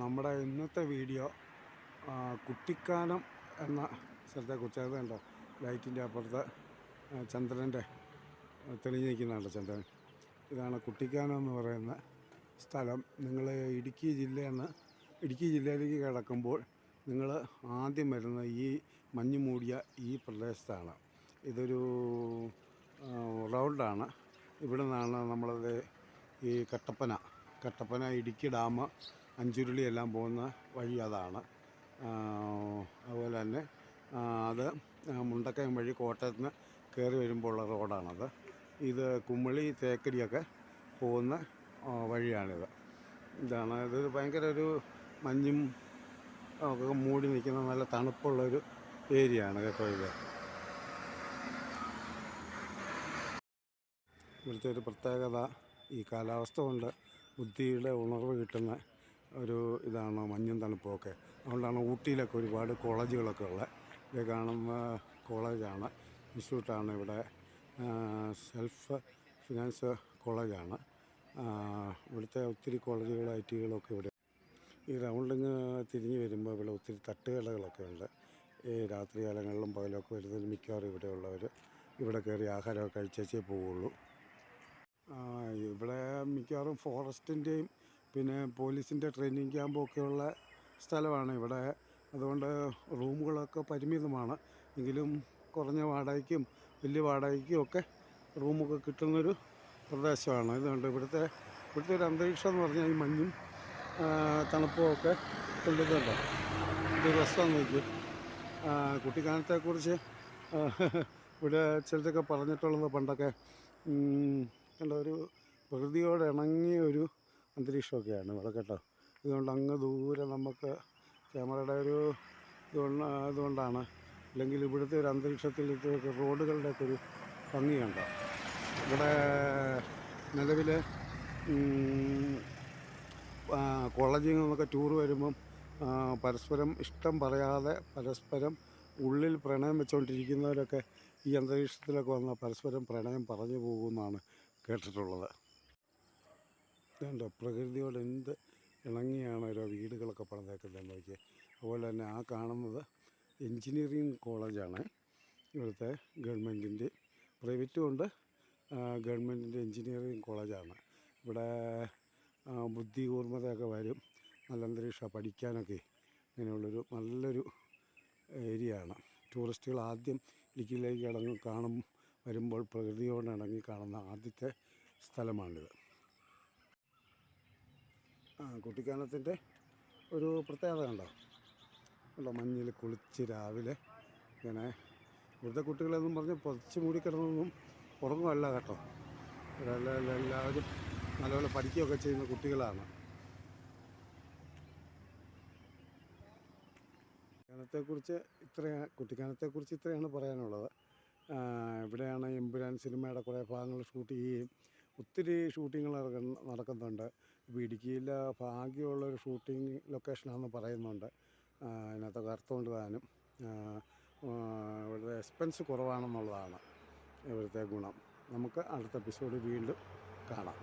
നമ്മുടെ ഇന്നത്തെ വീഡിയോ കുട്ടിക്കാനം എന്ന സ്ഥലത്തെക്കുറിച്ച്. അത് കണ്ടോ, ലൈറ്റിൻ്റെ അപ്പുറത്ത് ചന്ദ്രൻ്റെ തെളിഞ്ഞ് നിൽക്കുന്നുണ്ട് ചന്ദ്രൻ. ഇതാണ് കുട്ടിക്കാനം എന്ന് പറയുന്ന സ്ഥലം. നിങ്ങൾ ഇടുക്കി ജില്ലയിലേക്ക് കിടക്കുമ്പോൾ നിങ്ങൾ ആദ്യം വരുന്ന ഈ മഞ്ഞ് മൂടിയ ഈ പ്രദേശത്താണ്. ഇതൊരു റൗണ്ടാണ്. ഇവിടെ നിന്നാണ് നമ്മളത് ഈ കട്ടപ്പന ഇടുക്കി ഡാം, അഞ്ചുരുളി എല്ലാം പോകുന്ന വഴി അതാണ്. അതുപോലെ തന്നെ അത് മുണ്ടക്കയം വഴി കോട്ടയത്ത് നിന്ന് കയറി വരുമ്പോൾ ഉള്ള റോഡാണത്. ഇത് കുമളി തേക്കടിയൊക്കെ പോകുന്ന വഴിയാണിത്. ഇതൊരു ഭയങ്കര ഒരു മഞ്ഞും ഒക്കെ മൂടി നിൽക്കുന്ന നല്ല തണുപ്പുള്ളൊരു ഏരിയയാണ് കേട്ടോ. ഇവിടുത്തെ ഒരു പ്രത്യേകത ഈ കാലാവസ്ഥ കൊണ്ട് ബുദ്ധിയുടെ ഉണർവ് കിട്ടുന്ന ഒരു ഇതാണ് മഞ്ഞും തണുപ്പുമൊക്കെ. അതുകൊണ്ടാണ് ഊട്ടിയിലൊക്കെ ഒരുപാട് കോളേജുകളൊക്കെ ഉള്ളത്. ഇത് കാണുന്ന കോളേജാണ്, ഇൻസ്റ്റിറ്റ്യൂട്ടാണ് ഇവിടെ. സെൽഫ് ഫിനാൻസ് കോളേജാണ്. ഇവിടുത്തെ ഒത്തിരി കോളേജുകളും IT-കളൊക്കെ ഇവിടെ. ഈ റൗണ്ടിങ് തിരിഞ്ഞ് വരുമ്പോൾ ഇവിടെ ഒത്തിരി തട്ടുകടകളൊക്കെ ഉണ്ട്. ഈ രാത്രി കാലങ്ങളിലും പകലൊക്കെ വരുന്നതിന് മിക്കവാറും ഇവിടെയുള്ളവർ ഇവിടെ കയറി ആഹാരമൊക്കെ കഴിച്ചേ പോവുള്ളൂ. ഇവിടെ മിക്കവാറും ഫോറസ്റ്റിൻ്റെയും പിന്നെ പോലീസിൻ്റെ ട്രെയിനിങ് ക്യാമ്പൊക്കെയുള്ള സ്ഥലമാണ് ഇവിടെ. അതുകൊണ്ട് റൂമുകളൊക്കെ പരിമിതമാണ്. എങ്കിലും കുറഞ്ഞ വാടകയ്ക്കും വലിയ വാടകയ്ക്കും ഒക്കെ റൂമൊക്കെ കിട്ടുന്നൊരു പ്രദേശമാണ്. ഇതുകൊണ്ട് ഇവിടുത്തെ ഒരു അന്തരീക്ഷം എന്ന് പറഞ്ഞാൽ ഈ മഞ്ഞും തണുപ്പും ഒക്കെ കൊണ്ടിട്ടുണ്ടോ. ഇത് രസമെന്ന് നോക്കി. കുട്ടിക്കാനത്തെക്കുറിച്ച് ഇവിടെ ചിലരൊക്കെ പറഞ്ഞിട്ടുള്ളത് പണ്ടൊക്കെ കണ്ട ഒരു പ്രകൃതിയോട് ഇണങ്ങിയ ഒരു അന്തരീക്ഷമൊക്കെയാണ് ഇവിടെ കേട്ടോ. ഇതുകൊണ്ട് അങ്ങ് ദൂരെ നമുക്ക് ക്യാമറയുടെ ഒരു ഇതുകൊണ്ടാണ്. അല്ലെങ്കിൽ ഇവിടുത്തെ ഒരു അന്തരീക്ഷത്തിൽ ഇതൊക്കെ റോഡുകളുടെയൊക്കെ ഒരു ഭംഗിയുണ്ടോ. ഇവിടെ നിലവിൽ കോളേജിൽ നിന്നൊക്കെ ടൂർ വരുമ്പം പരസ്പരം ഇഷ്ടം പറയാതെ പരസ്പരം ഉള്ളിൽ പ്രണയം വെച്ചുകൊണ്ടിരിക്കുന്നവരൊക്കെ ഈ അന്തരീക്ഷത്തിലൊക്കെ വന്ന് പരസ്പരം പ്രണയം പറഞ്ഞു പോകുമെന്നാണ് കേട്ടിട്ടുള്ളത്. ഇതുണ്ടോ, പ്രകൃതിയോട് എന്ത് ഇണങ്ങിയാണ് ഓരോ വീടുകളൊക്കെ പണിതേക്കുന്നതെന്ന് നോക്കിയാൽ. അതുപോലെ തന്നെ ആ കാണുന്നത് എൻജിനീയറിങ് കോളേജാണ്. ഇവിടുത്തെ ഗവൺമെൻറ്റിൻ്റെ പ്രൈവറ്റും ഉണ്ട്. ഗവൺമെൻറ്റിൻ്റെ എൻജിനീയറിങ് കോളേജാണ്. ഇവിടെ ബുദ്ധി കൂർമ്മതയൊക്കെ വരും. നല്ല അന്തരീക്ഷമാണ് പഠിക്കാനൊക്കെ. ഇങ്ങനെയുള്ളൊരു നല്ലൊരു ഏരിയയാണ്. ടൂറിസ്റ്റുകൾ ആദ്യം ഇടുക്കിയിലേക്ക് വരുമ്പോൾ പ്രകൃതിയോട് ഇണങ്ങി കാണുന്ന ആദ്യത്തെ സ്ഥലമാണിത്. കുട്ടിക്കാനത്തിൻ്റെ ഒരു പ്രത്യേകത കണ്ടോ, മഞ്ഞിൽ കുളിച്ച് രാവിലെ ഇങ്ങനെ. ഇവിടുത്തെ കുട്ടികളെന്നും പറഞ്ഞ് പൊതിച്ച് മൂടിക്കിടന്നൊന്നും ഉറങ്ങുമല്ല കേട്ടോ. എല്ലാവരും നല്ലപോലെ പഠിക്കുകയൊക്കെ ചെയ്യുന്ന കുട്ടികളാണ്. കുട്ടിക്കാനത്തെക്കുറിച്ച് ഇത്രയാണ് പറയാനുള്ളത്. ഇവിടെയാണ് എമ്പുരാൻ സിനിമയുടെ കുറേ ഭാഗങ്ങൾ ഷൂട്ട് ചെയ്യുകയും ഒത്തിരി ഷൂട്ടിങ്ങൾ നടക്കുന്നുണ്ട്. ഇപ്പോൾ ഇടുക്കിയിൽ ഭാഗ്യമുള്ളൊരു ഷൂട്ടിംഗ് ലൊക്കേഷനാണെന്ന് പറയുന്നുണ്ട്. അതിനകത്തൊക്കെ അർത്ഥമുണ്ട് താനും. ഇവിടുത്തെ എക്സ്പെൻസ് കുറവാണെന്നുള്ളതാണ് ഇവിടുത്തെ ഗുണം. നമുക്ക് അടുത്ത എപ്പിസോഡ് വീണ്ടും കാണാം.